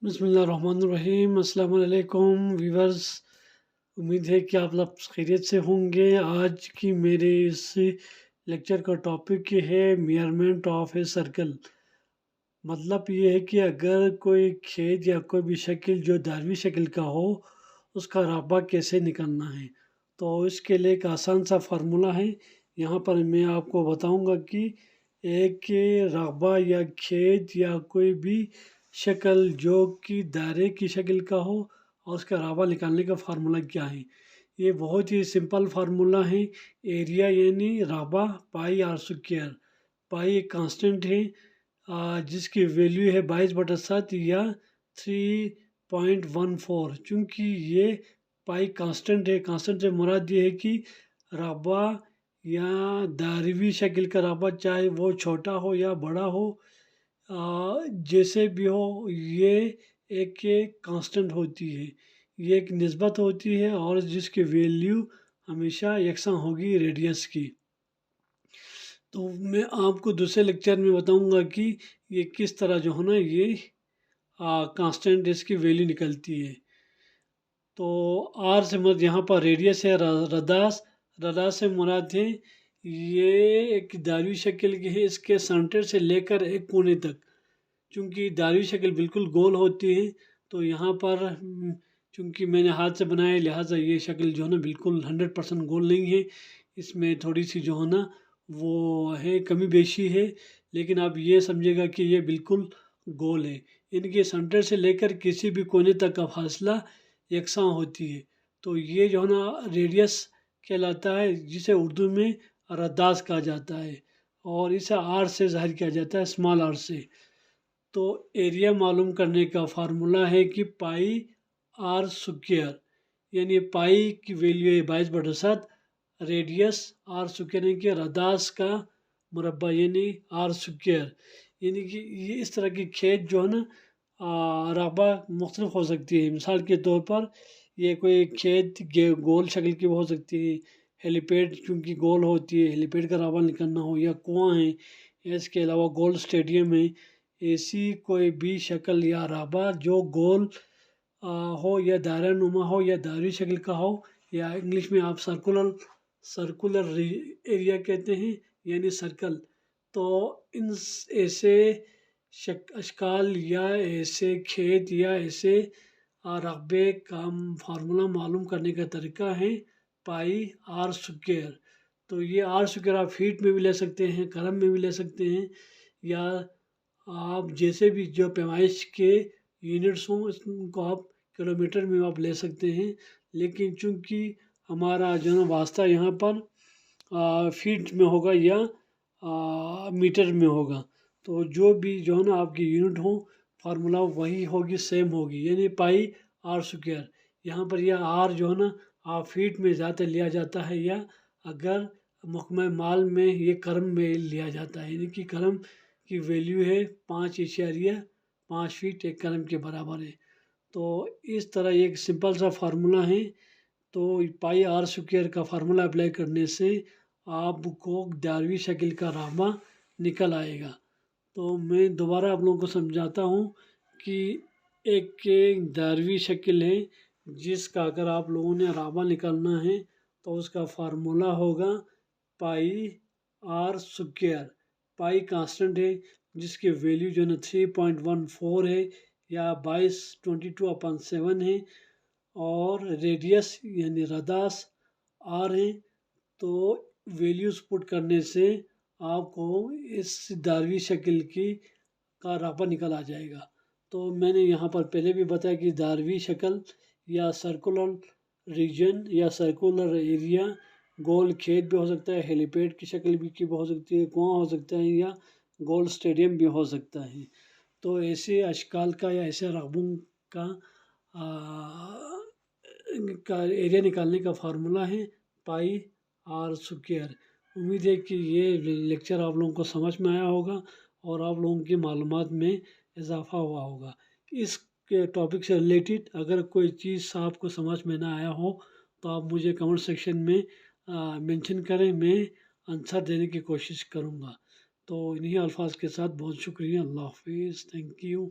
بسم اللہ الرحمن الرحیم۔ السلام علیکم ویورز، امید ہے کہ آپ لوگ خیریت سے ہوں گے۔ آج کی میرے اس لیکچر کا ٹاپک یہ ہے میئرمنٹ آف اے سرکل۔ مطلب یہ ہے کہ اگر کوئی کھیت یا کوئی بھی شکل جو دائرہوی شکل کا ہو، اس کا رقبہ کیسے نکالنا ہے، تو اس کے لیے ایک آسان سا فارمولہ ہے۔ یہاں پر میں آپ کو بتاؤں گا کہ ایک رقبہ یا کھیت یا کوئی بھی شکل جو کہ دائرے کی شکل کا ہو اور اس کا رقبہ نکالنے کا فارمولہ کیا ہے۔ یہ بہت ہی سمپل فارمولہ ہے۔ ایریا یعنی رقبہ پائی آر سکوئر۔ پائی ایک کانسٹنٹ ہے جس کی ویلیو ہے 22/7 یا 3.14۔ چونکہ یہ پائی کانسٹنٹ ہے، کانسٹنٹ سے مراد یہ ہے کہ رقبہ یا دائرہوی شکل کا رقبہ چاہے وہ چھوٹا ہو یا بڑا ہو، جیسے بھی ہو، یہ ایک کانسٹنٹ ہوتی ہے، یہ ایک نسبت ہوتی ہے اور جس کی ویلیو ہمیشہ یکساں ہوگی ریڈیس کی۔ تو میں آپ کو دوسرے لیکچر میں بتاؤں گا کہ یہ کس طرح جو ہے نا یہ کانسٹنٹ اس کی ویلیو نکلتی ہے۔ تو آر سے مراد یہاں پر ریڈیس ہے، رداس سے مراد ہے یہ ایک دائرہوی شکل کی ہے، اس کے سینٹر سے لے کر ایک کونے تک۔ چونکہ دائرہوی شکل بالکل گول ہوتی ہے، تو یہاں پر چونکہ میں نے ہاتھ سے بنایا ہے، لہٰذا یہ شکل جو ہے نا بالکل 100% گول نہیں ہے، اس میں تھوڑی سی جو ہے نا وہ ہے، کمی بیشی ہے، لیکن آپ یہ سمجھے گا کہ یہ بالکل گول ہے۔ ان کے سینٹر سے لے کر کسی بھی کونے تک کا فاصلہ یکساں ہوتی ہے، تو یہ جو ہے نا ریڈیس کہلاتا ہے، جسے اردو میں رداس کہا جاتا ہے، اور اسے آر سے ظاہر کیا جاتا ہے، اسمال آر سے۔ تو ایریا معلوم کرنے کا فارمولہ ہے کہ پائی آر سکوئر، یعنی پائی کی ویلیو ہے 22/7، ریڈیس آر سکوئر یعنی کہ رداس کا مربع یعنی آر سکوئر۔ یعنی کہ یہ اس طرح کی کھیت جو ہے نا رقبہ مختلف ہو سکتی ہے۔ مثال کے طور پر یہ کوئی کھیت گول شکل کی ہو سکتی ہے، ہیلی پیڈ چونکہ گول ہوتی ہے، ہیلی پیڈ کا رقبہ نکالنا ہو، یا کنواں ہے، یا اس کے علاوہ گول اسٹیڈیم ہے۔ ایسی کوئی بھی شکل یا رقبہ جو گول ہو یا دائرہ نما ہو یا دائرہوی شکل کا ہو، یا انگلش میں آپ سرکولر ایریا کہتے ہیں، یعنی سرکل۔ تو ان ایسے اشکال یا ایسے کھیت یا ایسے رقبے کا فارمولہ معلوم کرنے کا طریقہ ہے پائی آر سکوئر۔ تو یہ آر سکوئر آپ فیٹ میں بھی لے سکتے ہیں، کلم میں بھی لے سکتے ہیں، یا آپ جیسے بھی جو پیمائش کے یونٹس ہوں اس کو آپ کلومیٹر میں آپ لے سکتے ہیں، لیکن چونکہ ہمارا جو ہے واسطہ یہاں پر فیٹ میں ہوگا یا میٹر میں ہوگا، تو جو بھی جو ہے نا آپ کی یونٹ ہو، فارمولہ وہی ہوگی، سیم ہوگی، یعنی پائی آر سکوئر۔ یہاں پر یہ آر جو ہے نا آپ فیٹ میں زیادہ لیا جاتا ہے، یا اگر محکمہ مال میں یہ کرم میں لیا جاتا ہے، یعنی کہ کرم کی ویلیو ہے 5.5 فیٹ ایک کرم کے برابر ہے۔ تو اس طرح ایک سمپل سا فارمولہ ہے۔ تو پائی آر سکوئر کا فارمولہ اپلائی کرنے سے آپ کو دائرہوی شکل کا رقبہ نکل آئے گا۔ تو میں دوبارہ آپ لوگوں کو سمجھاتا ہوں کہ ایک دائرہوی شکل ہے جس کا اگر آپ لوگوں نے رقبہ نکالنا ہے تو اس کا فارمولہ ہوگا پائی آر سکوئر۔ پائی کانسٹنٹ ہے جس کی ویلیو جو ہے نا 3.14 ہے یا 22/7 ہے، اور ریڈیس یعنی رداس آر ہے۔ تو ویلیوز پٹ کرنے سے آپ کو اس دائرہوی شکل کا رقبہ نکل آ جائے گا۔ تو میں نے یہاں پر پہلے بھی بتایا کہ دائرہوی شکل یا سرکولر ریجن یا سرکولر ایریا گول کھیت بھی ہو سکتا ہے، ہیلی پیڈ کی شکل بھی ہو سکتی ہے، کنواں ہو سکتا ہے، یا گول اسٹیڈیم بھی ہو سکتا ہے۔ تو ایسے اشکال کا یا ایسے رقبوں کا ایریا نکالنے کا فارمولہ ہے پائی آر سکوئر۔ امید ہے کہ یہ لیکچر آپ لوگوں کو سمجھ میں آیا ہوگا اور آپ لوگوں کی معلومات میں اضافہ ہوا ہوگا۔ اس کے ٹاپک سے ریلیٹڈ اگر کوئی چیز آپ کو سمجھ میں نہ آیا ہو تو آپ مجھے کمنٹ سیکشن میں مینشن کریں، میں آنسر دینے کی کوشش کروں گا۔ تو انہی الفاظ کے ساتھ بہت شکریہ، اللہ حافظ، تھینک یو۔